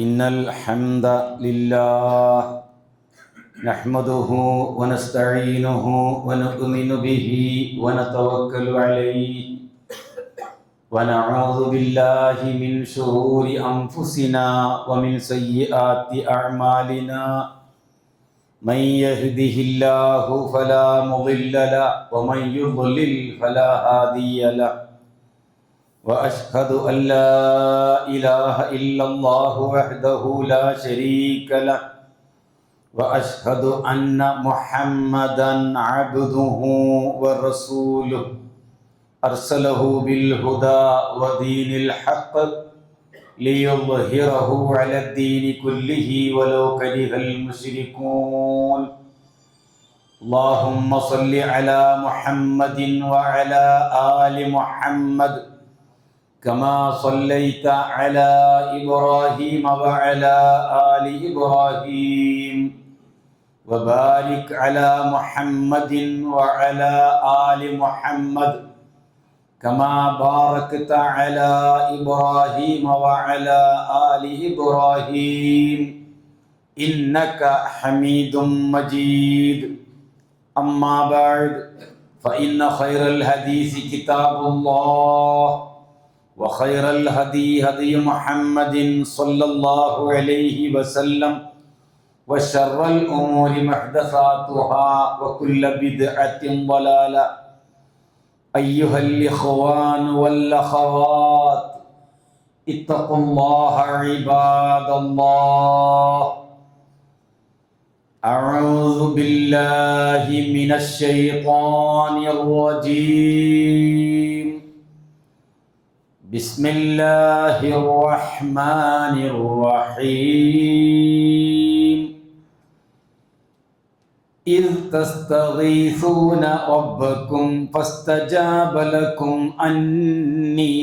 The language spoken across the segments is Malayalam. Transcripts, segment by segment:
إن الحمد لله نحمده ونستعينه ونؤمن به ونتوكل عليه ونعوذ بالله من شرور أنفسنا ومن سيئات أعمالنا من يهده الله فلا مضل له ومن يضلل فلا هادي له وأشهد أن لا إله إلا الله وحده لا شريك له وأشهد أن محمدا عبده ورسوله أرسله بالهدى ودين الحق ليظهره على الدين كله ولو كره المشركون اللهم صل على محمد وعلى آل محمد كما صليت على إبراهيم وعلى آل إبراهيم وبارك على محمد وعلى آل محمد كما باركت على إبراهيم وعلى آل إبراهيم إنك حميد مجيد أما بعد فإن خير الحديث كتاب الله وخير الهدي هدي محمد صلى الله عليه وسلم وشر الأمور محدثاتها وكل بدعة ضلالة أيها الإخوان والأخوات اتقوا الله عباد الله أعوذ بالله من الشيطان الرجيم بسم الله الرحمن الرحيم إذ تستغيثون ربكم فاستجاب لكم أني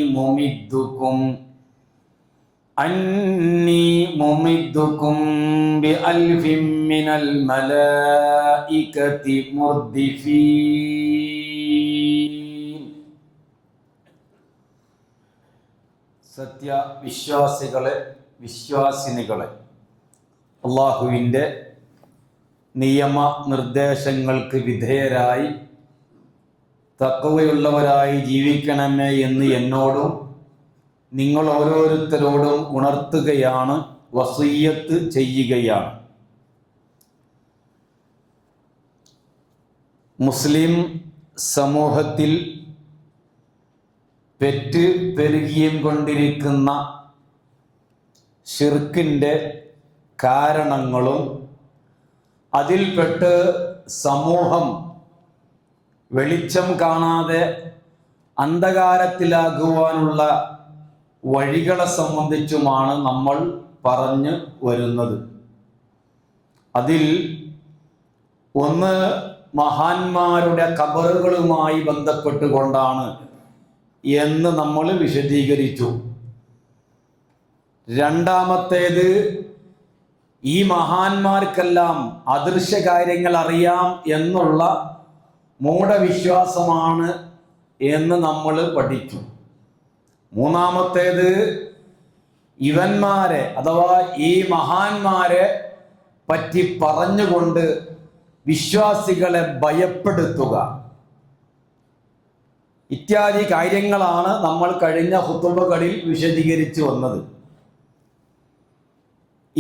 ممدكم بألف من الملائكة مردفين. സത്യവിശ്വാസികളെ വിശ്വാസിനികളെ അള്ളാഹുവിൻ്റെ നിയമനിർദ്ദേശങ്ങൾക്ക് വിധേയരായി തഖ്വയുള്ളവരായി ജീവിക്കണമേ എന്ന് എന്നോടും നിങ്ങൾ ഓരോരുത്തരോടും ഉണർത്തുകയാണ്, വസിയ്യത്ത് ചെയ്യുകയാണ്. മുസ്ലിം സമൂഹത്തിൽ പെറ്റ് പെരുകിയും കൊണ്ടിരിക്കുന്ന ശിർക്കിൻ്റെ കാരണങ്ങളും അതിൽപ്പെട്ട് സമൂഹം വെളിച്ചം കാണാതെ അന്ധകാരത്തിലാകുവാനുള്ള വഴികളെ സംബന്ധിച്ചുമാണ് നമ്മൾ പറഞ്ഞു വരുന്നത്. അതിൽ ഒന്ന് മഹാന്മാരുടെ ഖബറുകളുമായി ബന്ധപ്പെട്ടുകൊണ്ടാണ് എന്ന് നമ്മൾ വിശദീകരിച്ചു. രണ്ടാമത്തേത്, ഈ മഹാന്മാർക്കെല്ലാം അദൃശ്യ കാര്യങ്ങൾ അറിയാം എന്നുള്ള മൂഢവിശ്വാസമാണ് എന്ന് നമ്മൾ പഠിച്ചു. മൂന്നാമത്തേത്, ഇവന്മാരെ അഥവാ ഈ മഹാന്മാരെ പറ്റി പറഞ്ഞുകൊണ്ട് വിശ്വാസികളെ ഭയപ്പെടുത്തുക ഇത്യാദി കാര്യങ്ങളാണ് നമ്മൾ കഴിഞ്ഞ ഖുതുബകളിൽ വിശദീകരിച്ചു വന്നത്.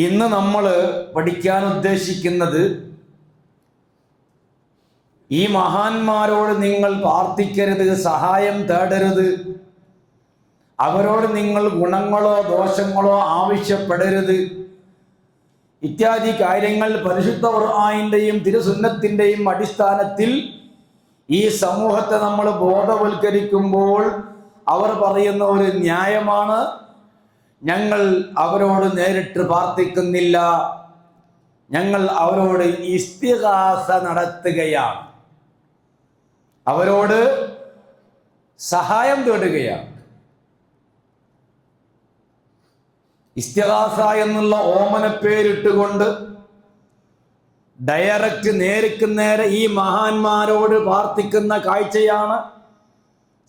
ഇന്ന് നമ്മൾ പഠിക്കാൻ ഉദ്ദേശിക്കുന്നത്, ഈ മഹാന്മാരോട് നിങ്ങൾ പ്രാർത്ഥിക്കരുത്, സഹായം തേടരുത്, അവരോട് നിങ്ങൾ ഗുണങ്ങളോ ദോഷങ്ങളോ ആവശ്യപ്പെടരുത് ഇത്യാദി കാര്യങ്ങൾ പരിശുദ്ധ ഖുർആനിന്റെയും തിരുസുന്നത്തിന്റെയും അടിസ്ഥാനത്തിൽ ഈ സമൂഹത്തെ നമ്മൾ ബോധവൽക്കരിക്കുമ്പോൾ അവർ പറയുന്ന ഒരു ന്യായമാണ്, ഞങ്ങൾ അവരോട് നേരിട്ട് പ്രാർത്ഥിക്കുന്നില്ല, ഞങ്ങൾ അവരോട് ഇസ്തിഗാസ നടത്തുകയാണ്, അവരോട് സഹായം തേടുകയാണ്. ഇസ്തിഗാസ എന്നുള്ള ഓമന പേരിട്ടുകൊണ്ട് ഡയറക്റ്റ് നേർക്ക് നേരെ ഈ മഹാന്മാരോട് പ്രാർത്ഥിക്കുന്ന കാഴ്ചയാണ്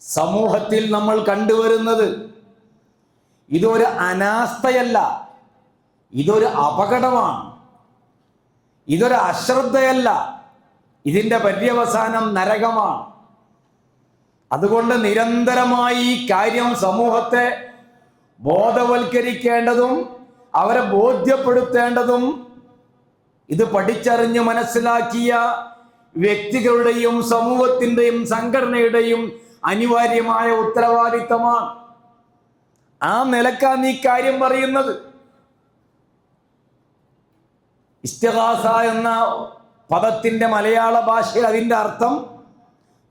സമൂഹത്തിൽ നമ്മൾ കണ്ടുവരുന്നത്. ഇതൊരു അനാസ്ഥയല്ല, ഇതൊരു അപകടമാണ്, ഇതൊരു അശ്രദ്ധയല്ല, ഇതിൻ്റെ പര്യവസാനം നരകമാണ്. അതുകൊണ്ട് നിരന്തരമായി ഈ കാര്യം സമൂഹത്തെ ബോധവൽക്കരിക്കേണ്ടതും അവരെ ബോധ്യപ്പെടുത്തേണ്ടതും ഇത് പഠിച്ചറിഞ്ഞ് മനസ്സിലാക്കിയ വ്യക്തികളുടെയും സമൂഹത്തിൻ്റെയും സംഘടനയുടെയും അനിവാര്യമായ ഉത്തരവാദിത്തമാണ്. ആ നിലക്കാണ് ഈ കാര്യം പറയുന്നത്. ഇസ്തിഗാസ എന്ന പദത്തിന്റെ മലയാള ഭാഷയിൽ അതിന്റെ അർത്ഥം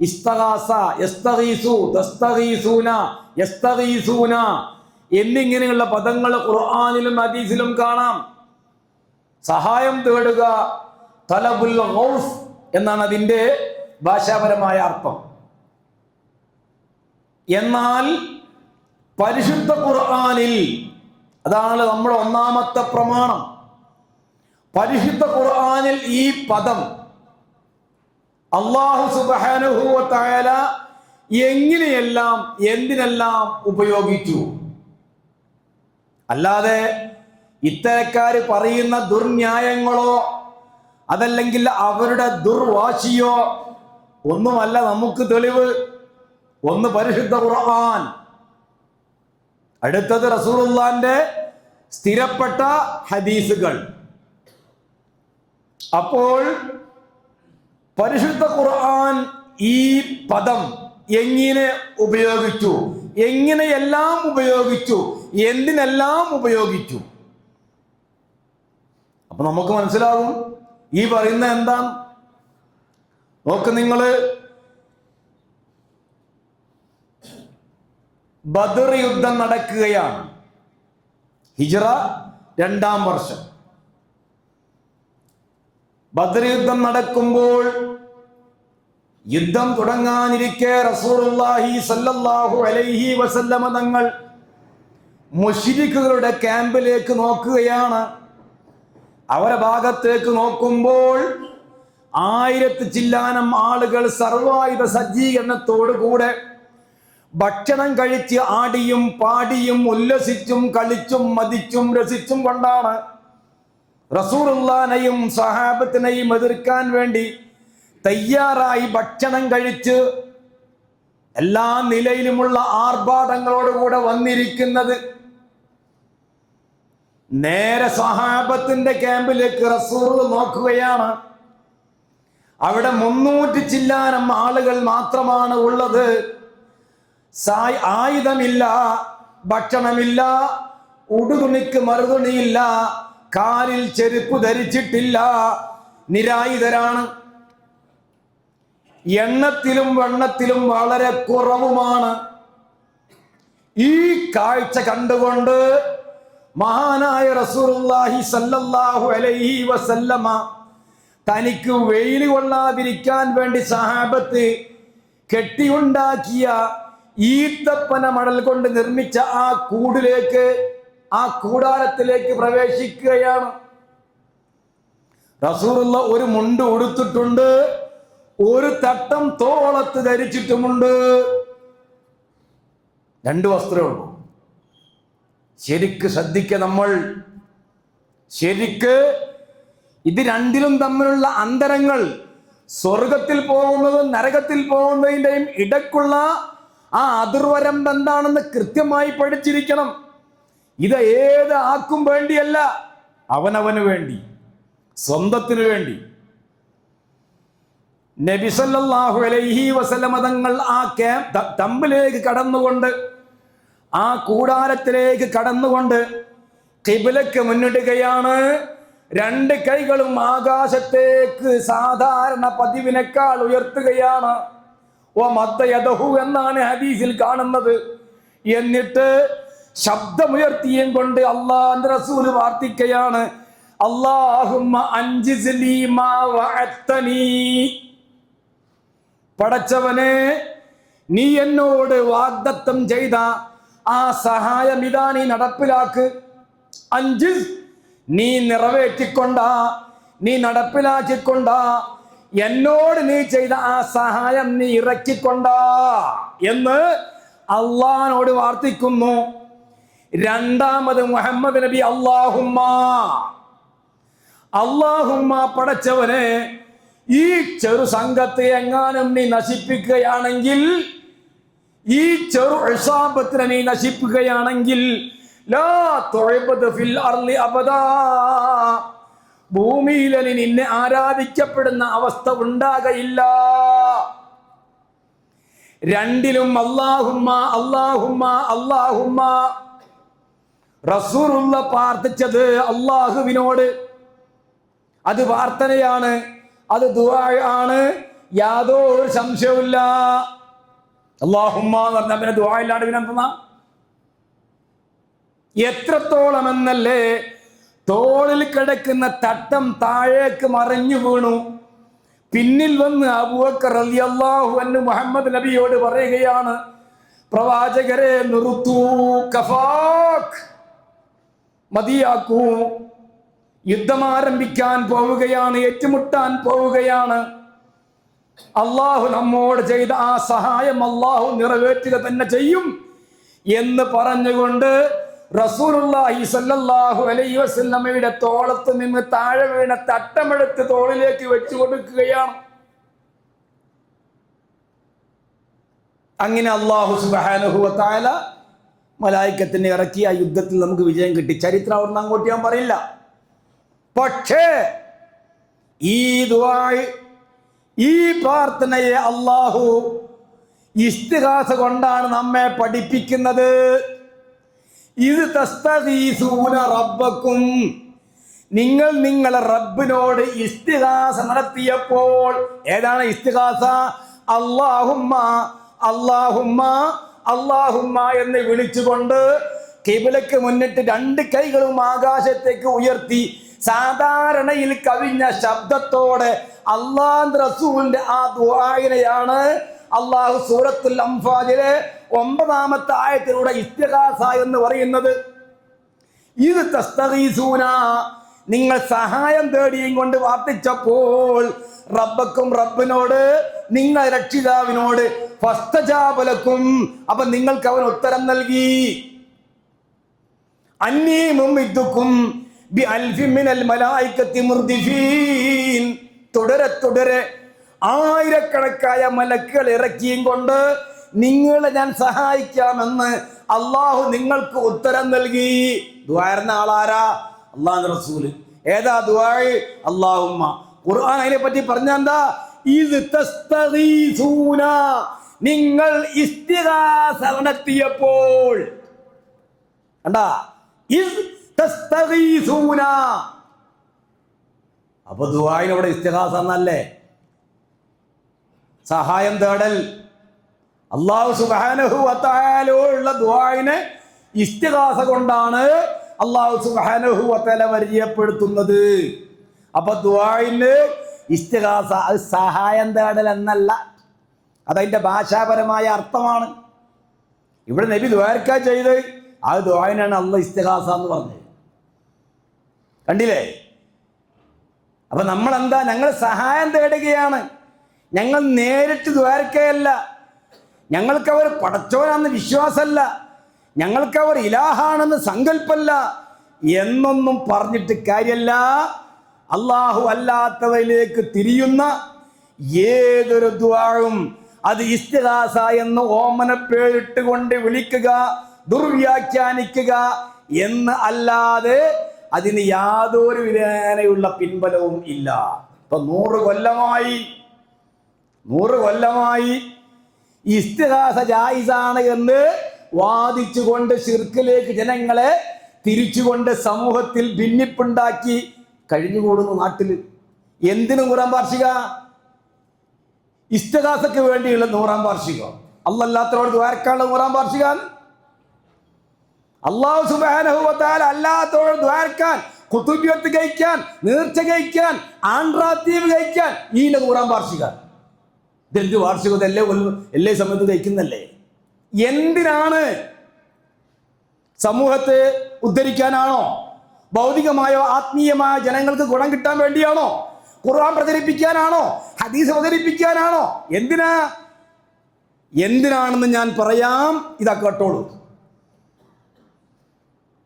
ഇസ്തഗാസ, യസ്തഗീസു, തസ്തഗീസൂന, യസ്തഗീസൂന എന്നിങ്ങനെയുള്ള പദങ്ങൾ ഖുർആനിലും ഹദീസിലും കാണാം. സഹായം തേടുക, തലബുൽ ഗൗസ് എന്നാണ് അതിന്റെ ഭാഷാപരമായ അർത്ഥം. എന്നാൽ പരിശുദ്ധ ഖുർആനിൽ, അതാണ് നമ്മുടെ ഒന്നാമത്തെ പ്രമാണം, പരിശുദ്ധ ഖുർആനിൽ ഈ പദം അല്ലാഹു സുബ്ഹാനഹു വ തആല എങ്ങനെയെല്ലാം എന്തിനെല്ലാം ഉപയോഗിച്ചു. അല്ലാതെ ഇത്തരക്കാര് പറയുന്ന ദുർന്യായങ്ങളോ അതല്ലെങ്കിൽ അവരുടെ ദുർവാശിയോ ഒന്നുമല്ല നമുക്ക് തെളിവ്. ഒന്ന് പരിശുദ്ധ ഖുർആൻ, അടുത്തത് റസൂലുള്ളാഹിന്റെ സ്ഥിരപ്പെട്ട ഹദീസുകൾ. അപ്പോൾ പരിശുദ്ധ ഖുർആൻ ഈ പദം എങ്ങനെ ഉപയോഗിച്ചു, എങ്ങനെയെല്ലാം ഉപയോഗിച്ചു, എന്തിനെല്ലാം ഉപയോഗിച്ചു, അപ്പൊ നമുക്ക് മനസ്സിലാകും ഈ പറയുന്ന എന്താ. നോക്ക് നിങ്ങള്, ബദർ യുദ്ധം നടക്കുകയാണ്, ഹിജ്റ 2-ാം വർഷം. ബദർ യുദ്ധം നടക്കുമ്പോൾ യുദ്ധം തുടങ്ങാനിരിക്കെ റസൂലുള്ളാഹി സ്വല്ലല്ലാഹു അലൈഹി വസല്ലമ തങ്ങൾ മുശ്രിക്കുകളുടെ ക്യാമ്പിലേക്ക് നോക്കുകയാണ്. അവരുടെ ഭാഗത്തേക്ക് നോക്കുമ്പോൾ 1000 ചില്ലാനം ആളുകൾ സർവായുധ സജ്ജീകരണത്തോടു കൂടെ ഭക്ഷണം കഴിച്ച് ആടിയും പാടിയും ഉല്ലസിച്ചും കളിച്ചും മതിച്ചും രസിച്ചും കൊണ്ടാണ് റസൂലുള്ളാഹിനെയും സഹാബത്തിനെയും എതിർക്കാൻ വേണ്ടി തയ്യാറായി ഭക്ഷണം കഴിച്ച് എല്ലാ നിലയിലുമുള്ള ആർഭാടങ്ങളോടുകൂടെ വന്നിരിക്കുന്നത്. നേരെ സഹാബത്തിന്റെ ക്യാമ്പിലേക്ക് റസൂൽ നോക്കുകയാണ്. അവിടെ 300 ചില്ലാനം ആളുകൾ മാത്രമാണ് ഉള്ളത്. ആയുധമില്ല, ഭക്ഷണമില്ല, ഉടുതുണിക്ക് മറുതുണിയില്ല, കാലിൽ ചെരുപ്പ് ധരിച്ചിട്ടില്ല, നിരായുധരാണ്. എണ്ണത്തിലും വണ്ണത്തിലും വളരെ കുറവുമാണ്. ഈ കാഴ്ച കണ്ടുകൊണ്ട് മഹാനായ റസൂലുള്ളാഹി സ്വല്ലല്ലാഹു അലൈഹി വസല്ലമ തനിക്ക് വെയിൽ കൊള്ളാതിരിക്കാൻ വേണ്ടി സഹാബത്ത് കെട്ടിയുണ്ടാക്കിയ ഈത്തപ്പന മണൽ കൊണ്ട് നിർമ്മിച്ച ആ കൂടിലേക്ക്, ആ കൂടാരത്തിലേക്ക് പ്രവേശിക്കുകയാണ്. റസൂലുള്ള ഒരു മുണ്ട് ഉടുത്തിട്ടുണ്ട്, ഒരു തട്ടം തോളത്ത് ധരിച്ചിട്ടുമുണ്ട്. 2 വസ്ത്രമേ ഉള്ളൂ. ശരിക്ക് ശ്രദ്ധിക്കുക, നമ്മൾ ശരിക്ക് ഇത് രണ്ടിലും തമ്മിലുള്ള അന്തരങ്ങൾ, സ്വർഗത്തിൽ പോകുന്നതും നരകത്തിൽ പോകുന്നതിൻ്റെയും ഇടക്കുള്ള ആ അതിർവരമ്പ് എന്താണെന്ന് കൃത്യമായി പഠിച്ചിരിക്കണം. ഇത് ഏത് ആക്കും വേണ്ടിയല്ല, അവനവന് വേണ്ടി, സ്വന്തത്തിനു വേണ്ടി. നബി സല്ലല്ലാഹു അലൈഹി വസല്ലമ തങ്ങൾ ആ തമ്പിലേക്ക് കടന്നുകൊണ്ട്, ആ കൂടാരത്തിലേക്ക് കടന്നുകൊണ്ട് ഖിബ്ലക്ക് മുന്നിടുകയാണ്. 2 കൈകളും ആകാശത്തേക്ക് സാധാരണ പതിവിനേക്കാൾ ഉയർത്തുകയാണ്. മദ്ദയദഹു എന്നാണ് ഹദീസിൽ കാണുന്നത്. എന്നിട്ട് ശബ്ദമുയർത്തിയും കൊണ്ട് അല്ലാഹുവിന്റെ റസൂൽ പ്രാർത്ഥിക്കുകയാണ്, അല്ലാഹുമ്മ അൻജിസ്ലി മാ വഅദ്തനി. പടച്ചവനെ, നീ എന്നോട് വാഗ്ദത്തം ചെയ്ത ആ സഹായം ഇതാ നീ നടപ്പിലാക്ക്. അൻജിസ്, നീ നിറവേറ്റിക്കൊണ്ട, നീ നടപ്പിലാക്കിക്കൊണ്ട, എന്നോട് നീ ചെയ്ത ആ സഹായം നീ ഇറക്കിക്കൊണ്ട എന്ന് അള്ളാഹിനോട് പ്രാർത്ഥിക്കുന്നു. രണ്ടാമത് മുഹമ്മദ് നബി അല്ലാഹുമ്മ പടച്ചവനെ, ഈ ചെറു സംഘത്തെ എങ്ങാനും നീ നശിപ്പിക്കുകയാണെങ്കിൽ, ഈ ചെറു ഇസാബത്തിനെ നീ നശിപ്പിക്കുകയാണെങ്കിൽ, ലാ തുഅബദ് ഫിൽ അർളി അബദാ, ഭൂമിയിൽ നിന്നെ ആരാധിക്കപ്പെടുന്ന അവസ്ഥ ഉണ്ടാകയില്ല. രണ്ടിലും അല്ലാഹുമ്മ അല്ലാഹുമ്മ അല്ലാഹുമ്മ. റസൂലുള്ള പ്രാർത്ഥിച്ചത് അല്ലാഹുവിനോട്. അത് പ്രാർത്ഥനയാണ്, അത് ദുആ ആണ്, യാതൊരു സംശയവുമില്ല. അല്ലാഹുമ്മ എന്ന് പറഞ്ഞാൽ പിന്നെ ദുആ ഇല്ലാണ്ട് പിന്നെ എന്താ? എത്രത്തോളം എന്നല്ലേ, തോളിൽ കിടക്കുന്ന തട്ടം താഴേക്ക് മറിഞ്ഞു വീണു. പിന്നിൽ വന്ന് അബൂബക്കർ റളിയല്ലാഹു അൻഹു മുഹമ്മദ് നബിയോട് പറയുകയാണ്, പ്രവാചകരെ നിറുത്തൂ, കഫാക്, മതിയാക്കൂ, യുദ്ധം ആരംഭിക്കാൻ പോവുകയാണ്, ഏറ്റുമുട്ടാൻ പോവുകയാണ്. അള്ളാഹു നമ്മോട് ചെയ്ത ആ സഹായം അള്ളാഹു നിറവേറ്റുക തന്നെ ചെയ്യും എന്ന് പറഞ്ഞുകൊണ്ട് റസൂലുള്ളാഹി സ്വല്ലല്ലാഹു അലൈഹി വസല്ലമയുടെ തോളത്ത് നിന്ന് താഴെ വീണ തട്ടമെടുത്ത് തോളിലേക്ക് വെച്ചു കൊടുക്കുകയാണ്. അങ്ങനെ അല്ലാഹു സുബ്ഹാനഹു വ തആല മലായിക്കത്തിനെ ഇറക്കി ആ യുദ്ധത്തിൽ നമുക്ക് വിജയം കിട്ടി. ചരിത്രം അവിടുന്ന് അങ്ങോട്ട് ഞാൻ പറയില്ല. പക്ഷേ ഈ ദുആ, ഈ പ്രാർത്ഥനയെ അല്ലാഹു ഇസ്തിഗാസ കൊണ്ടാണ് നമ്മെ പഠിപ്പിക്കുന്നത്. ഇത് തസ്തഗീസൂന റബ്ബക്കും, നിങ്ങൾ നിങ്ങളെ റബ്ബിനോട് ഇസ്തിഗാസ നടത്തിയപ്പോൾ, ഏതാണ് ഇസ്തിഗാസ? അല്ലാഹുമ്മ അല്ലാഹുമ്മ അല്ലാഹുമ്മ എന്ന് വിളിച്ചുകൊണ്ട് ഖിബ്ലക്ക് മുന്നിട്ട് രണ്ട് കൈകളും ആകാശത്തേക്ക് ഉയർത്തി സാധാരണയിൽ കവിഞ്ഞ ശബ്ദത്തോടെ അല്ലാഹുവിന്റെ റസൂലിന്റെ ആ ദുആയിനെയാണ് അല്ലാഹു സൂറത്തുൽ അംഫാലിലെ 9-ാമത്തെ ആയത്തിലൂടെ ഇസ്തിഗാസ എന്ന് പറയുന്നത്. ഇത് തസ്തഗീസൂന, നിങ്ങൾ സഹായം തേടിയും കൊണ്ട് പ്രാർത്ഥിച്ചപ്പോൾ റബ്ബക്കും, റബ്ബിനോട്, നിങ്ങൾ രക്ഷിതാവിനോട്, ഫസ്തജാബലക്കും, അപ്പൊ നിങ്ങൾക്ക് അവൻ ഉത്തരം നൽകി. അന്നീ മുമ്മിദ്ദുക്കും ബി അൽഫി മിനൽ മലായികത്തി മുർദിഫീൻ, തുടരെ തുടരെ ആയിരക്കണക്കായ മലക്കുകൾ ഇറക്കിയും കൊണ്ട് നിങ്ങളെ ഞാൻ സഹായിക്കാമെന്ന് അള്ളാഹു നിങ്ങൾക്ക് ഉത്തരം നൽകി. ദുആയിരുന്ന ആളാരാ? അള്ളാഹുവിന്റെ റസൂല്. ഏതാ ദുആ? അല്ലാഹുമ്മ. ഖുർആൻ അതിനെ പറ്റി പറഞ്ഞെന്താ? ഇത് തസ്തഗീസൂന, നിങ്ങൾ ഇസ്തിഗാസ നടത്തിയപ്പോൾ. കണ്ടാ? ഇത് തസ്തഗീസൂന. അപ്പൊ ദുആയിനവിടെ ഇസ്തിഗാസ എന്നല്ലേ? സഹായം തേടൽ. അല്ലാഹു സുബ്ഹാനഹു വ തആലയോടുള്ള ദുആയിനെ ഇസ്തിഗാസ കൊണ്ടാണ് അല്ലാഹു സുബ്ഹാനഹു വ തആല പരിചയപ്പെടുത്തുന്നത്. അപ്പൊ ദുആയിന് ഇസ്തിഗാസ അത് സഹായം തേടൽ എന്നല്ല, അതതിന്റെ ഭാഷാപരമായ അർത്ഥമാണ്. ഇവിടെ നബി ദുആർക്കാ ചെയ്ത് ആ ദുആയിനാണ് അല്ലാഹു ഇസ്തിഗാസ എന്ന് പറഞ്ഞത്. കണ്ടില്ലേ? അപ്പൊ നമ്മൾ എന്താ? ഞങ്ങൾ സഹായം തേടുകയാണ്. ഞങ്ങൾ നേരിട്ട് ദ്വാരക്കയല്ല, ഞങ്ങൾക്ക് അവർ പടച്ചോനാണെന്ന് വിശ്വാസമല്ല, ഞങ്ങൾക്ക് അവർ ഇലാഹാണെന്ന് സങ്കല്പമല്ല എന്നൊന്നും പറഞ്ഞിട്ട് കാര്യമല്ല. അള്ളാഹു അല്ലാത്തവരിലേക്ക് തിരിയുന്ന ഏതൊരു ദുആവും അത് ഇസ്തിഗാസ എന്ന് ഓമന പേരിട്ട് കൊണ്ട് വിളിക്കുക, ദുർവ്യാഖ്യാനിക്കുക എന്ന് അല്ലാതെ അതിന് യാതൊരു വിധേനയുള്ള പിൻബലവും ഇല്ല. ഇപ്പൊ 100 കൊല്ലമായി ഇസ്തിഗാസ ജായിസാണ് എന്ന് വാദിച്ചുകൊണ്ട് ശിർക്കിലേക്ക് ജനങ്ങളെ തിരിച്ചുകൊണ്ട് സമൂഹത്തിൽ ഭിന്നിപ്പുണ്ടാക്കി കഴിഞ്ഞുകൂടുന്നു നാട്ടിൽ. എന്തിനു 100-ാം വാർഷിക? ഇസ്തിഗാസക്ക് വേണ്ടിയുള്ള 100-ാം വാർഷികം. അല്ലാത്തവരോട് ദ്വാരക്കാനുള്ള 100-ാം വാർഷികമാണ്. അല്ലാഹു സുബ്ഹാനഹു വ തആല അല്ലാത്തവരോട് ദ്വാരക്കാൻ, ഖുതുബിയത്ത് കഴിക്കാൻ, നേർച്ച കഴിക്കാൻ, ആൺറാത്തീവ് കഴിക്കാൻ ഈ 100-ാം വാർഷിക. ഇതെന്ത് വാർഷികത? എല്ലാ സമയത്തും കഴിക്കുന്നല്ലേ? എന്തിനാണ്? സമൂഹത്തെ ഉദ്ധരിക്കാനാണോ? ഭൗതികമായോ ആത്മീയമായ ജനങ്ങൾക്ക് ഗുണം കിട്ടാൻ വേണ്ടിയാണോ? ഖുർആൻ പ്രചരിപ്പിക്കാനാണോ? ഹദീസ് അവതരിപ്പിക്കാനാണോ? എന്തിനാണെന്ന് ഞാൻ പറയാം. ഇതാ കേട്ടോളൂ.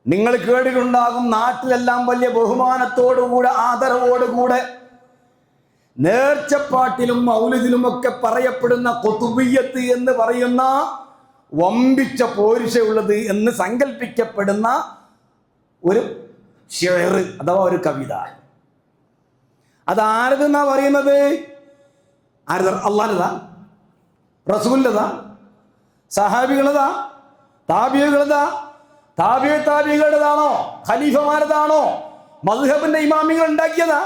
നിങ്ങൾ കേട്ടിട്ടുണ്ടാകും, നാട്ടിലെല്ലാം വലിയ ബഹുമാനത്തോടുകൂടെ ആദരവോടുകൂടെ നേർച്ചപ്പാട്ടിലും മൗലിദിലുമൊക്കെ പറയപ്പെടുന്ന ഖുതുബിയ്യത്ത് എന്ന് പറയുന്ന വമ്പിച്ച പോരിശയുള്ളത് എന്ന് സങ്കല്പിക്കപ്പെടുന്ന ഒരു ഷെയർ അഥവാ ഒരു കവിത. അതാരതെന്നാ പറയുന്നത്? അള്ളാഹുതാ, റസൂലിൻ്റെതാ, സഹാബികളതാ, താബികളുടെതാ, താബികളുടേതാണോ, ഖലീഫമാരതാണോ, മദ്ഹബിന്റെ ഇമാമികൾ ഉണ്ടാക്കിയതാ,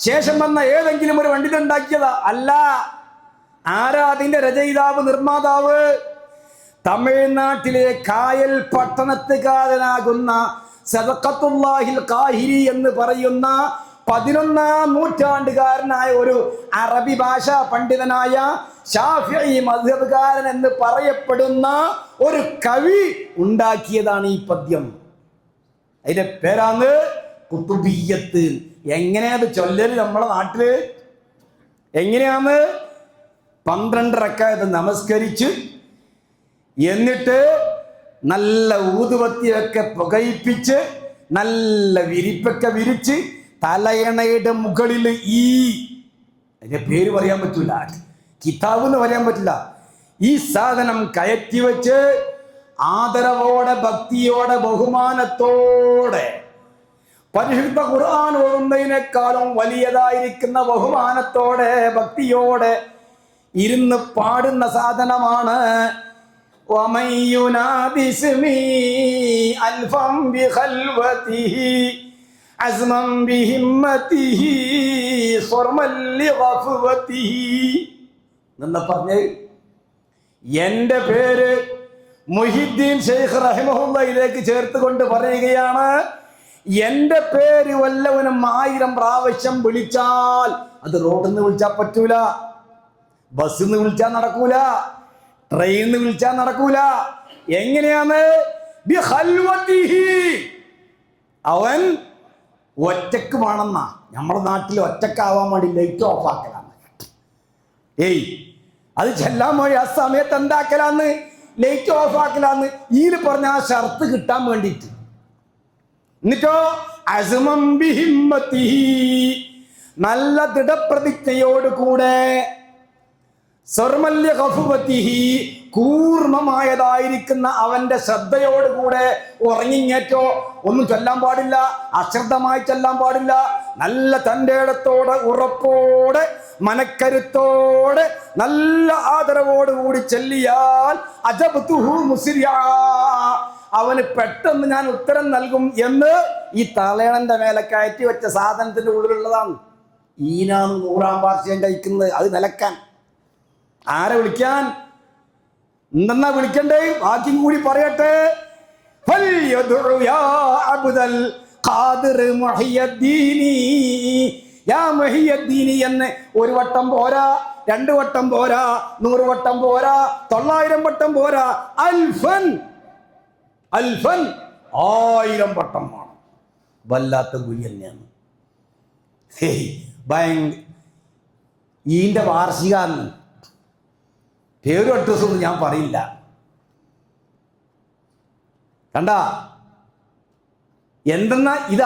ശേഷം വന്ന ഏതെങ്കിലും ഒരു പണ്ഡിതൻ ഉണ്ടാക്കിയതാ? അല്ല. ആരാ അതിന്റെ രചയിതാവ്, നിർമ്മാതാവ്? തമിഴ്നാട്ടിലെ കായൽ പട്ടണത്തുകാരനാകുന്ന സദഖത്തുല്ലാഹിൽ ഖാഹിരി എന്ന് പറയുന്ന 11ാം നൂറ്റാണ്ടുകാരനായ ഒരു അറബി ഭാഷാ പണ്ഡിതനായ ശാഫിഈ മദ്ഹബുകാരൻ എന്ന് പറയപ്പെടുന്ന ഒരു കവി ഉണ്ടാക്കിയതാണ് ഈ പദ്യം. അതിന്റെ പേരാണ് ഖുതുബിയ്യത്ത്. എങ്ങനെയത് ചൊല്ലല് നമ്മളെ നാട്ടില്? എങ്ങനെയാന്ന്? 12 റക്അത്ത് നമസ്കരിച്ച് എന്നിട്ട് നല്ല ഊതുവത്തിയൊക്കെ പുകയിപ്പിച്ച് നല്ല വിരിപ്പൊക്കെ വിരിച്ച് തലയണയുടെ മുകളിൽ അതിന്റെ പേര് പറയാൻ പറ്റൂല, കിതാബ് എന്ന് പറയാൻ പറ്റില്ല, ഈ സാധനം കയറ്റി വെച്ച് ആദരവോടെ, ഭക്തിയോടെ, ബഹുമാനത്തോടെ, പരിശുദ്ധ ഖുർആൻ ഓതുന്നതിനേക്കാളും വലിയതായിരിക്കുന്ന ബഹുമാനത്തോടെ, ഭക്തിയോടെ ഇരുന്ന് പാടുന്ന സാധനമാണ്. പറഞ്ഞ് എന്റെ പേര് മുഹിദ്ദീൻ ശൈഖ് റഹിമഹുള്ളയിലേക്ക് ചേർത്തുകൊണ്ട് പറയുകയാണ്, എന്റെ പേര് വല്ലവനും 1000 പ്രാവശ്യം വിളിച്ചാൽ, അത് റോഡിൽ നിന്ന് വിളിച്ചാൽ പറ്റൂല, ബസ്സിൽ നിന്ന് വിളിച്ചാൽ നടക്കൂല, ട്രെയിനിൽ നിന്ന് വിളിച്ചാൽ നടക്കൂല. എങ്ങനെയാണ്? അവൻ ഒറ്റക്ക് വേണമെന്നാ. നമ്മുടെ നാട്ടിൽ ഒറ്റക്കാവാൻ വേണ്ടി ലൈറ്റ് ഓഫ് ആക്കലാണ്. അത് ചെല്ലാൻ പോയി ആ സമയത്ത് എന്താക്കലാന്ന്? Light of ആക്കലാന്ന്. ഇതിൽ പറഞ്ഞ ആ ഷർത്ത് കിട്ടാൻ വേണ്ടിയിട്ട്. എന്നിട്ടോ അസ്മം ബിഹിമ്മതിഹി, നല്ല ദൃഢപ്രതിജ്ഞയോടുകൂടെ, സർമല്യ ഖഫുവതിഹി, കൂർമ്മമായതായിരിക്കുന്ന അവന്റെ ശ്രദ്ധയോടുകൂടെ ഉറങ്ങിങ്ങേറ്റോ. ഒന്നും ചൊല്ലാൻ പാടില്ല, അശ്രദ്ധമായി ചൊല്ലാൻ പാടില്ല. നല്ല തൻ്റെ ഇടത്തോടെ, ഉറപ്പോടെ, മനക്കരുത്തോടെ, നല്ല ആദരവോടുകൂടി ചൊല്ലിയാൽ അജബ്തുഹു മുസ്രിഅ, അവന് പെട്ടെന്ന് ഞാൻ ഉത്തരം നൽകും എന്ന് ഈ തലയണന്റെ മേലെ കയറ്റി വെച്ച സാധനത്തിന്റെ ഉള്ളിലുള്ളതാണ്. ഈനാണ് 100ാം വാർഷികം കഴിക്കുന്നത്. അത് നിലക്കാൻ ആരെ വിളിക്കാൻ? എന്തെന്നാ വിളിക്കണ്ടേ? വാക്യം കൂടി പറയട്ടെ. എന്ന് 1 വട്ടം പോരാ, 2 വട്ടം പോരാ, 100 വട്ടം പോരാ, 900 വട്ടം പോരാ, അൽഫൻ 1000 വട്ടം വേണം. വല്ലാത്ത ഗുരി തന്നെയാണ്. ഈന്റെ വാർഷികാന്ന് പേരും അഡ്രസ്സും ഒന്നും ഞാൻ പറയില്ല. കണ്ട എന്തെന്നാ ഇത്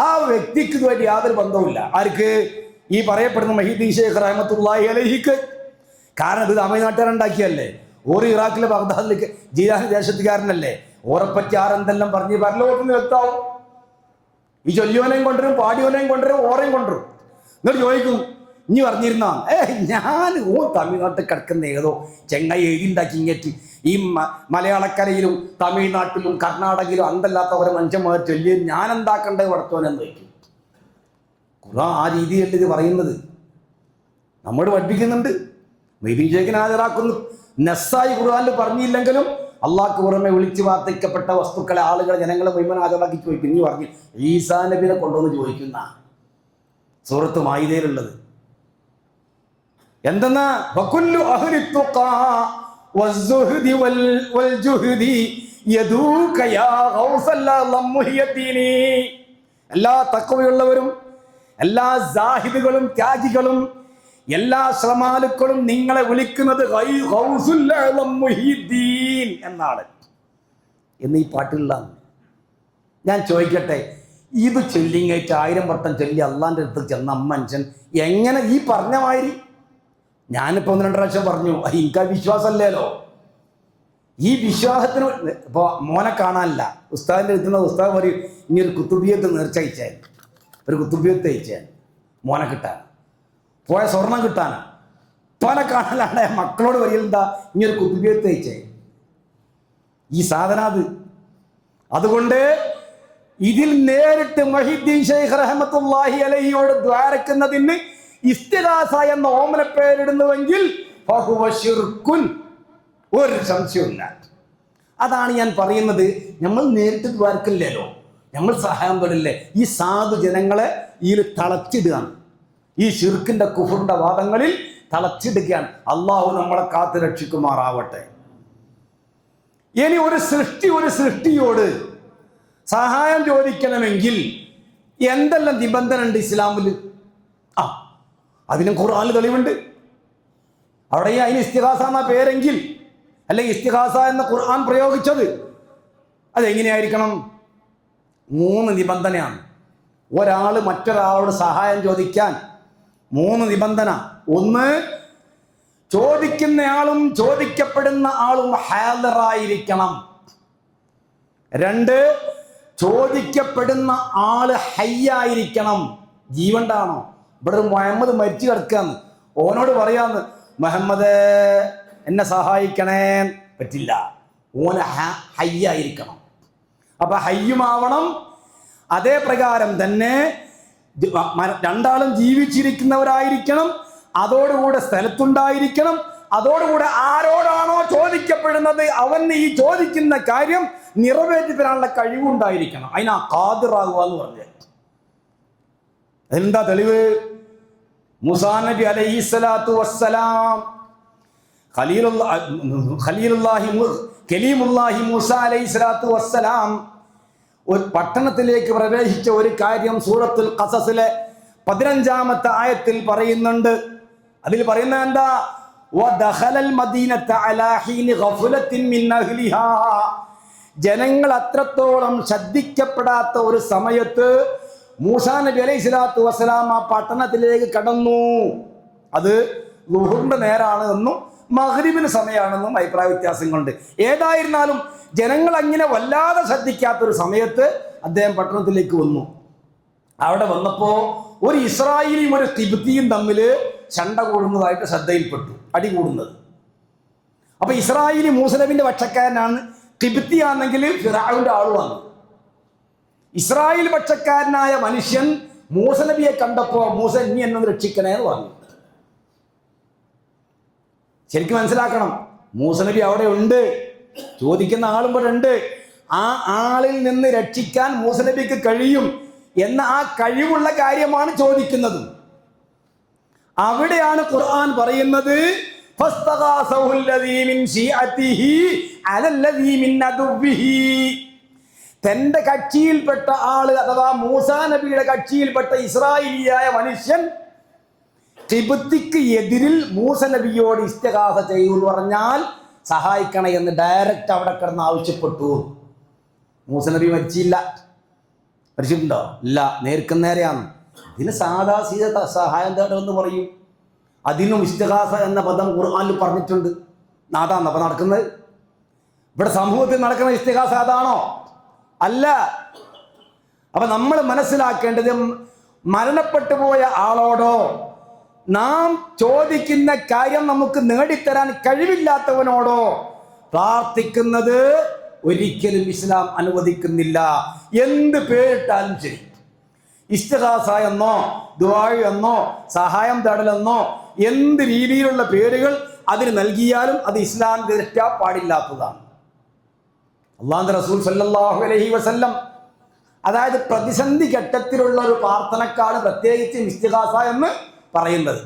ആ വ്യക്തിക്ക് ഇതുമായിട്ട് യാതൊരു ബന്ധവുമില്ല. ആർക്ക്? ഈ പറയപ്പെടുന്ന മുഹീദ്ദീൻ ശൈഖ് റഹ്മത്തുള്ളാഹി അലൈഹിക്ക്. കാരണം ഇത് തമിഴ്നാട്ടുകാരുണ്ടാക്കിയല്ലേ. ഓർ ഇറാഖിലെ ബഗ്ദാദിലേക്ക് ജീലാനി ദേശത്തുകാരനല്ലേ. ഓരെപ്പറ്റി ആരെന്തെല്ലാം പറഞ്ഞ് പരലോകത്തിന് വ്യക്തമാവും. ഈ ചൊല്ലിയോനെയും കൊണ്ടുവരും, പാടിയോനെയും കൊണ്ടുവരും, ഓറേയും കൊണ്ടുവരും. എന്നിട്ട് ചോദിക്കും, ഇനി പറഞ്ഞിരുന്ന ഞാൻ തമിഴ്നാട്ടിൽ കിടക്കുന്ന ഏതോ ചെങ്ങായി എഴുതിണ്ടാക്കി ഇങ്ങേറ്റ് ഈ മലയാളക്കരയിലും തമിഴ്നാട്ടിലും കർണാടകയിലും അന്തല്ലാത്ത ഓരോ മനുഷ്യന്മാർ ചൊല്ലി ഞാൻ എന്താക്കണ്ടേ വളർത്തോനെന്ന് ചോദിക്കും. ഖുർആൻ ആ രീതിയല്ല ഇത് പറയുന്നത്, നമ്മോട് പഠിപ്പിക്കുന്നുണ്ട്. മൊയ്തീൻ ഹാജരാക്കുന്നു. നസ്സായി ഖുർആനിൽ പറഞ്ഞില്ലെങ്കിലും അള്ളാഹ്ക്ക് പുറമെ വിളിച്ചു വാർത്തിക്കപ്പെട്ട വസ്തുക്കളെ, ആളുകളെ, ജനങ്ങളെ മുഴുവൻ ഹാജരാക്കി ചോദിക്കും. ഇനി പറഞ്ഞു ഈസാ നബിനെ കൊണ്ടുവന്ന് ചോദിക്കുന്ന സൂറത്ത് മാഇദയിലുള്ളത് എന്തെന്നാ? വകുല്ലു അഹ്ലി തുഖാ വസ്സുഹ്ദി വൽജുഹ്ദി യദൂക യാ ഗൗസല്ലല്ലാഹു മുഹിയദ്ദീനി. എല്ലാ തഖ്വയുള്ളവരും, എല്ലാ സാഹിദുകളും, ത്യാഗികളും, എല്ലാ ശ്രമാലുക്കളും നിങ്ങളെ വിളിക്കുന്നത് ഗൗസുല്ലല്ലാഹു മുഹിയദ്ദീൻ എന്നാണ് എന്ന് ഈ പാട്ടുകളിലാണ്. ഞാൻ ചോദിക്കട്ടെ, ഇത് ചൊല്ലിങ്ങേറ്റ് 1000 വട്ടം ചൊല്ലി അള്ളാൻ്റെ അടുത്ത് ചെന്ന മനുഷ്യൻ എങ്ങനെ ഈ പറഞ്ഞ മാതിരി? ഞാനിപ്പോൾ 1-2 പ്രാവശ്യം പറഞ്ഞു, എനിക്ക് വിശ്വാസമല്ലല്ലോ. ഈ വിശ്വാസത്തിന് ഇപ്പോൾ മോനെ കാണാനില്ല, ഉസ്താദിൻ്റെ എത്തുന്ന ഉസ്താദ് പറയും ഇനി ഒരു കുത്തുബിയത്ത് നേർച്ച അയച്ചാൽ, ഒരു കുത്തുബിയത്ത് അയച്ചാൽ മോനെ കിട്ടാൻ, പോയ സ്വർണം കിട്ടാനാ. മോനെ കാണാനാണ് മക്കളോട് പറയലെന്താ, ഇനി ഒരു കുത്തുബിയത്ത് അയച്ചേ. ഈ സാധനം അതുകൊണ്ട് ഇതിൽ നേരിട്ട് മുഹീദ്ദീൻ ശൈഖ് റഹ്മത്തുള്ളാഹി അലൈഹിയോട് ദ്വാരക്കുന്നതിന് ഇസ്തിഗാസ എന്ന ഓമന പേരിടുന്നുവെങ്കിൽ ഫഹുവ ശിർക്കുൻ, ഒരു സംശയമില്ല. അതാണ് ഞാൻ പറയുന്നത്. നമ്മൾ നേരിട്ട് ദ്വാരക്കില്ലല്ലോ, നമ്മൾ സഹായം പെടില്ലേ. ഈ സാധു ജനങ്ങളെ ഇതിൽ തളച്ചിടുകയാണ്, ഈ ഷിർക്കിന്റെ കുഫറിന്റെ വാദങ്ങളിൽ തളച്ചിടുകയാണ്. അള്ളാഹു നമ്മളെ കാത്തു രക്ഷിക്കുമാറാവട്ടെ. ഇനി ഒരു സൃഷ്ടിയോട് സഹായം ചോദിക്കണമെങ്കിൽ എന്തെല്ലാം നിബന്ധന ഉണ്ട് ഇസ്ലാമിൽ? അതിനും ഖുർആനിൽ തെളിവുണ്ട്. അവിടെ അതിന് ഇസ്തിഗാസ എന്ന പേരെങ്കിൽ, അല്ലെങ്കിൽ ഇസ്തിഗാസ എന്ന ഖുർആൻ പ്രയോഗിച്ചത് അതെങ്ങനെയായിരിക്കണം? 3 നിബന്ധനയാണ്. ഒരാൾ മറ്റൊരാളോട് സഹായം ചോദിക്കാൻ 3 നിബന്ധന. 1, ചോദിക്കുന്നയാളും ചോദിക്കപ്പെടുന്ന ആളും ഹാദിറായിരിക്കണം. 2, ചോദിക്കപ്പെടുന്ന ആള് ഹയ്യായിരിക്കണം. ജീവണ്ടാണോ? ഇവിടെ ഒരു മുഹമ്മദ് മരിച്ചു കിടക്കാന്ന്, ഓനോട് പറയാന്ന് മുഹമ്മദ് എന്നെ സഹായിക്കണേ, പറ്റില്ല. ഓന് ഹയ്യായിരിക്കണം. അപ്പൊ ഹയ്യുമാവണം. അതേ പ്രകാരം തന്നെ 2 ജീവിച്ചിരിക്കുന്നവരായിരിക്കണം. അതോടുകൂടെ സ്ഥലത്തുണ്ടായിരിക്കണം. അതോടുകൂടെ ആരോടാണോ ചോദിക്കപ്പെടുന്നത് അവന് ഈ ചോദിക്കുന്ന കാര്യം നിറവേറ്റി തരാനുള്ള കഴിവുണ്ടായിരിക്കണം. അതിനാ ഖാദിറാകുക എന്ന് പറഞ്ഞത്. എന്താ തെളിവ്? മൂസാ നബി അലൈഹിസ്സലാത്തു വസ്സലാം കലീമുല്ലാഹി മൂസ അലൈഹിസ്സലാത്തു വസ്സലാം ഒരു പട്ടണത്തിലേക്ക് പ്രവേശിച്ച ഒരു കാര്യം സൂറത്തുൽ ഖസസിലെ 15-ാമത്തെ ആയത്തിൽ പറയുന്നുണ്ട്. അതിൽ പറയുന്നത് എന്താ? വദഖലൽ മദീനത അലാ ഹീനി ഗഫലത്തിൻ മിൻ അഹ്ലിഹാ. ജനങ്ങൾ അത്രത്തോളം ശ്രദ്ധിക്കപ്പെടാത്ത ഒരു സമയത്ത് മൂസാ നബി അലൈഹിസ്സലാത്തു വസ്സലാം ആ പട്ടണത്തിലേക്ക് കടന്നു. അത് ളുഹറിന്റെ നേരാണ് എന്നും മഗ്രിബിന് സമയമാണെന്നും അഭിപ്രായ വ്യത്യാസങ്ങളുണ്ട്. ഏതായിരുന്നാലും ജനങ്ങൾ അങ്ങനെ വല്ലാതെ ശ്രദ്ധിക്കാത്തൊരു സമയത്ത് അദ്ദേഹം പട്ടണത്തിലേക്ക് വന്നു. അവിടെ വന്നപ്പോ ഒരു ഇസ്രായേലിയും ഒരു തിബത്തിയും തമ്മിൽ ചണ്ട കൂടുന്നതായിട്ട് ശ്രദ്ധയിൽപ്പെട്ടു, അടി കൂടുന്നത്. അപ്പൊ ഇസ്രായേലി മൂസനബിന്റെ പക്ഷക്കാരനാണ്, തിബത്തിയാണെങ്കിൽ ഫിറഔന്റെ ആളുമാണ്. ഇസ്രായേൽ പക്ഷക്കാരനായ മനുഷ്യൻ മൂസനബിയെ കണ്ടപ്പോ മൂസ ഇനി എന്നെ രക്ഷിക്കണേ എന്ന് പറഞ്ഞു. ശരിക്കും മനസ്സിലാക്കണം, മൂസനബി അവിടെ ഉണ്ട്, ചോദിക്കുന്ന ആളും ഇവിടെ ഉണ്ട്. ആ ആളിൽ നിന്ന് രക്ഷിക്കാൻ മൂസനബിക്ക് കഴിയും എന്ന ആ കഴിവുള്ള കാര്യമാണ് ചോദിക്കുന്നത്. അവിടെയാണ് ഖുർആൻ പറയുന്നത് തന്റെ കക്ഷിയിൽപ്പെട്ട ആള് അഥവാ മൂസാ നബിയുടെ കക്ഷിയിൽപ്പെട്ട ഇസ്രായേലിയായ മനുഷ്യൻ തിബത്തിക്ക് എതിരിൽ മൂസ നബിയോട് ഇസ്തിഗാസ ചെയ്യൂ എന്ന് പറഞ്ഞാൽ സഹായിക്കണേ എന്ന് ഡയറക്റ്റ് അവിടെ കിടന്ന് ആവശ്യപ്പെട്ടു. മൂസ നബി മരിച്ചില്ല. മരിച്ചിട്ടുണ്ടോ? ഇല്ല, നേർക്കുനേരെയാണ്. ഇതിന് സാധാ സീത സഹായം തേടുമെന്ന് പറയും. അതിനും ഇസ്തിഗാസ എന്ന പദം ഖുർആനിൽ പറഞ്ഞിട്ടുണ്ട്. അതാണോ അപ്പൊ നടക്കുന്നത്? ഇവിടെ സമൂഹത്തിൽ നടക്കുന്ന ഇസ്തിഗാസ അതാണോ? അല്ല. അപ്പൊ നമ്മൾ മനസ്സിലാക്കേണ്ടത്, മരണപ്പെട്ടു പോയ ആളോടോ നാം ചോദിക്കുന്ന കാര്യം നമുക്ക് നേടിത്തരാൻ കഴിവില്ലാത്തവനോടോ പ്രാർത്ഥിക്കുന്നത് ഒരിക്കലും ഇസ്ലാം അനുവദിക്കുന്നില്ല. എന്ത് പേരിട്ടാലും ശരി, ഇസ്തിഗാസ എന്നോ ദുആ എന്നോ സഹായം തേടലെന്നോ എന്ത് രീതിയിലുള്ള പേരുകൾ അതിന് നൽകിയാലും അത് ഇസ്ലാം ദൃഷ്ട്യാ പാടില്ലാത്തതാണ്. അല്ലാഹുവിന്റെ റസൂൽ സല്ലല്ലാഹു അലൈഹി വസല്ലം, അതായത് പ്രതിസന്ധി ഘട്ടത്തിലുള്ള ഒരു പ്രാർത്ഥനക്കാണ് പ്രത്യേകിച്ച് ഇസ്തിഗാസ എന്ന് പറയുന്നത്.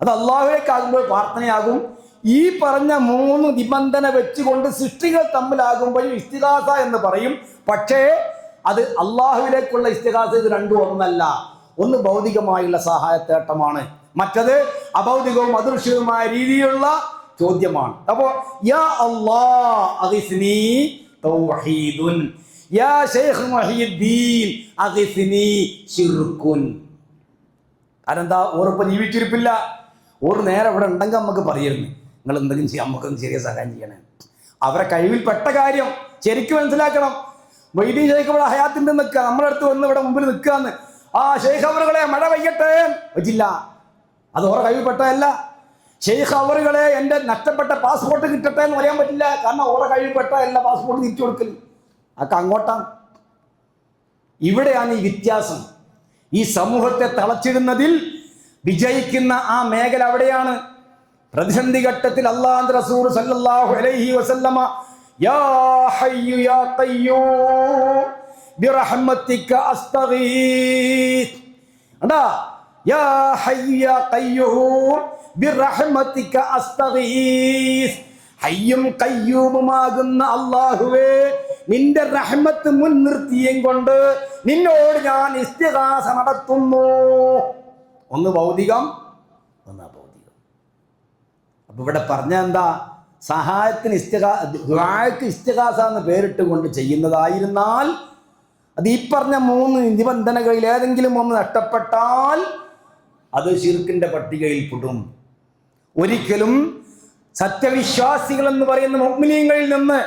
അത് അള്ളാഹുവിലേക്കാകുമ്പോൾ പ്രാർത്ഥനയാകും. ഈ പറഞ്ഞ 3 നിബന്ധന വെച്ചുകൊണ്ട് സൃഷ്ടികൾ തമ്മിലാകുമ്പോഴും ഇസ്തിഗാസ എന്ന് പറയും. പക്ഷേ അത് അള്ളാഹുവിലേക്കുള്ള ഇസ്തിഗാസ ഇത് രണ്ടും ഒന്നല്ല. ഒന്ന് ഭൗതികമായുള്ള സഹായത്തേട്ടമാണ്, മറ്റത് അഭൗതികവും അദൃശ്യവുമായ രീതിയിലുള്ള ചോദ്യമാണ്. അപ്പോ യാ അല്ലാഹ് അഗ്സ്നി തൗഹീദുൻ, യാ ശൈഖ് മുഹ്യിദ്ദീൻ അഗ്സിനി ശിർകുൻ. അതെന്താ? ഓറിപ്പോൾ ജീവിച്ചിരിപ്പില്ല. ഓർ നേരെ ഇവിടെ ഉണ്ടെങ്കിൽ നമുക്ക് പറയുന്നു, നിങ്ങൾ എന്തെങ്കിലും ചെയ്യാം, നമുക്കൊന്ന് ചെറിയ സഹായം ചെയ്യണേ. അവരെ കഴിവിൽപ്പെട്ട കാര്യം ശരിക്കും മനസ്സിലാക്കണം. മൊയ്തീൻ ശൈഖ് ഇവിടെ ഹയാത്തിൻ്റെ നിൽക്കുക, നമ്മുടെ അടുത്ത് വന്ന് ഇവിടെ മുമ്പിൽ നിൽക്കുകയെന്ന്. ആ ശൈഖ് അവറുകളെ മഴ പെയ്യട്ടെ പറ്റില്ല, അത് ഓരോ കഴിവിൽപ്പെട്ടതല്ല. ശൈഖ് അവറുകളെ എൻ്റെ നഷ്ടപ്പെട്ട പാസ്പോർട്ട് കിട്ടട്ടെ എന്ന് പറയാൻ പറ്റില്ല, കാരണം ഓരോ കഴിവിൽപ്പെട്ട എല്ലാ പാസ്പോർട്ട് തിരിച്ചു കൊടുക്കൽ അതൊക്കെ അങ്ങോട്ടാണ്. ഇവിടെയാണ് ഈ വ്യത്യാസം. ഈ സമൂഹത്തെ തളച്ചിടുന്നതിൽ വിജയിക്കുന്ന ആ മേഖല അവിടെയാണ്. പ്രതിസന്ധി ഘട്ടത്തിൽ അല്ലാഹുവിന്റെ റസൂൽ സല്ലല്ലാഹു അലൈഹി വസല്ലമ യാ ഹയ്യു യാ ഖയ്യൂം ബിറഹ്മതിക അസ്തഗീസ്, അതാ യാ ഹയ്യു യാ ഖയ്യൂം ബിറഹ്മതിക അസ്തഗീസ്, ഹയ്യും ഖയ്യൂമുമാകുന്ന അല്ലാഹുവേ, നിന്റെ റഹ്മത്ത് മുൻനിർത്തിയും കൊണ്ട് നിന്നോട് ഞാൻ ഇസ്തിഗാസ നടത്തുന്നു. ഒന്ന് ഭൗതികം, ഒന്ന് അഭൗതികം. അപ്പൊ ഇവിടെ പറഞ്ഞ എന്താ? സഹായത്തിന് ദുആക്ക് ഇസ്തിഗാസ എന്ന് പേരിട്ട് കൊണ്ട് ചെയ്യുന്നതായിരുന്നാൽ അത് ഈ പറഞ്ഞ 3 നിബന്ധനകളിൽ ഏതെങ്കിലും ഒന്ന് നഷ്ടപ്പെട്ടാൽ അത് ശിർക്കിന്റെ പട്ടികയിൽ പെടും. ഒരിക്കലും സത്യവിശ്വാസികൾ എന്ന് പറയുന്ന മുഅ്മിനീങ്ങളിൽ നിന്ന്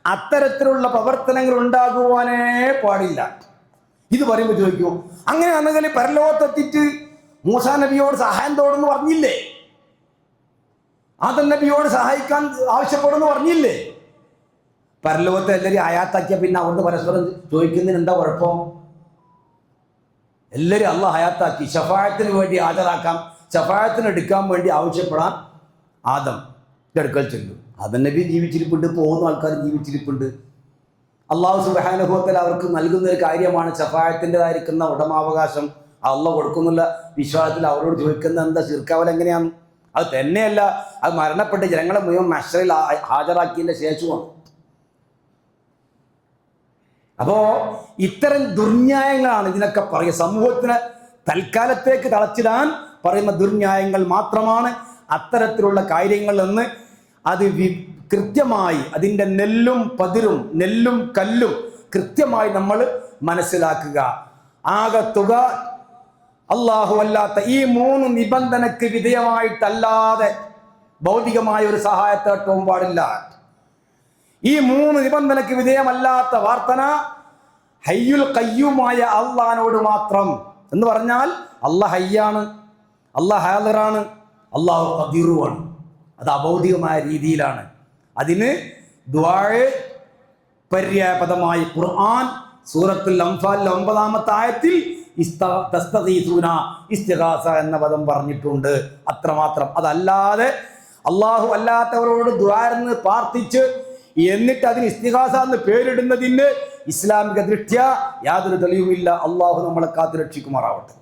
അത്തരത്തിലുള്ള പ്രവർത്തനങ്ങൾ ഉണ്ടാകുവാനേ പാടില്ല. ഇത് പറയുമ്പോൾ ചോദിക്കും, അങ്ങനെയാണെങ്കിൽ പരലോകത്തെത്തിയിട്ട് മൂസാ നബിയോട് സഹായം തോടുന്ന് പറഞ്ഞില്ലേ? ആദം നബിയോട് സഹായിക്കാൻ ആവശ്യപ്പെടുന്നു പറഞ്ഞില്ലേ? പരലോകത്തെ എല്ലാവരും ഹയാത്താക്കിയ പിന്നെ അവിടുന്ന് പരസ്പരം ചോദിക്കുന്നതിന് എന്താ കുഴപ്പം? എല്ലാവരും അള്ളാഹ് ഹയാത്താക്കി ശഫായത്തിന് വേണ്ടി ഹാജരാക്കാം, ശഫായത്തിന് എടുക്കാൻ വേണ്ടി ആവശ്യപ്പെടാൻ ആദം അടുക്കൽ ചെല്ലും. ആദം നബി ജീവിച്ചിരിപ്പുണ്ട്, പോകുന്ന ആൾക്കാർ ജീവിച്ചിരിപ്പുണ്ട്. അള്ളാഹു സുബ്ഹാനഹു വ തആല അവർക്ക് നൽകുന്ന ഒരു കാര്യമാണ് ശഫായത്തിൻ്റെതായിരിക്കുന്ന ഉടമാവകാശം. അള്ളാഹ് കൊടുക്കുന്നുള്ള വിശ്വാസത്തിൽ അവരോട് ചോദിക്കുന്നത് എന്താ? ശിർക്കാവൽ എങ്ങനെയാണ്? അത് തന്നെയല്ല, അത് മരണപ്പെട്ട് ജനങ്ങളെ മുഴുവൻ മഹ്ശറിൽ ഹാജരാക്കിയതിൻ്റെ ശേഷമാണ്. അപ്പോൾ ഇത്തരം ദുർന്യായങ്ങളാണ് ഇതിനൊക്കെ പറയുക. സമൂഹത്തിന് തൽക്കാലത്തേക്ക് തളച്ചിടാൻ പറയുന്ന ദുർന്യായങ്ങൾ മാത്രമാണ് അത്തരത്തിലുള്ള കാര്യങ്ങൾ എന്ന് അത് കൃത്യമായി അതിൻ്റെ നെല്ലും പതിരും നെല്ലും കല്ലും കൃത്യമായി നമ്മൾ മനസ്സിലാക്കുക. ആകത്തുക അല്ലാഹു അല്ലാത്ത ഈ 3 നിബന്ധനക്ക് വിധേയമായിട്ടല്ലാതെ ഭൗതികമായ ഒരു സഹായത്തേറ്റവും പാടില്ല. ഈ 3 നിബന്ധനക്ക് വിധേയമല്ലാത്ത പ്രാർത്ഥന ഹയ്യുൽ ഖയ്യൂമായ അള്ളാഹിനോട് മാത്രം. എന്ന് പറഞ്ഞാൽ അള്ളാഹ് ഹയ്യാണ്, അള്ളാഹ് ഹാദിറാണ്, അള്ളാഹു ഖദീറുമാണ്. അത് അഭൗതികമായ രീതിയിലാണ്. അതിന് ദുആയെ പര്യായപദമായി ഖുർആൻ സൂറത്തുൽ അംഫാൽ 9-ാമത്തെ ആയത്തിൽ തസ്തഗീസൂന ഇസ്തിഗാസ എന്ന പദം പറഞ്ഞിട്ടുണ്ട്. അത്രമാത്രം. അതല്ലാതെ അള്ളാഹു അല്ലാത്തവരോട് ദുആന്ന് പ്രാർത്ഥിച്ച് എന്നിട്ട് അതിന് ഇസ്തിഗാസ എന്ന് പേരിടുന്നതിന് ഇസ്ലാമിക ദൃഷ്ട്യാ യാതൊരു തെളിവുമില്ല. അള്ളാഹു നമ്മളെ കാത്തു രക്ഷിക്കുമാറാവട്ടെ.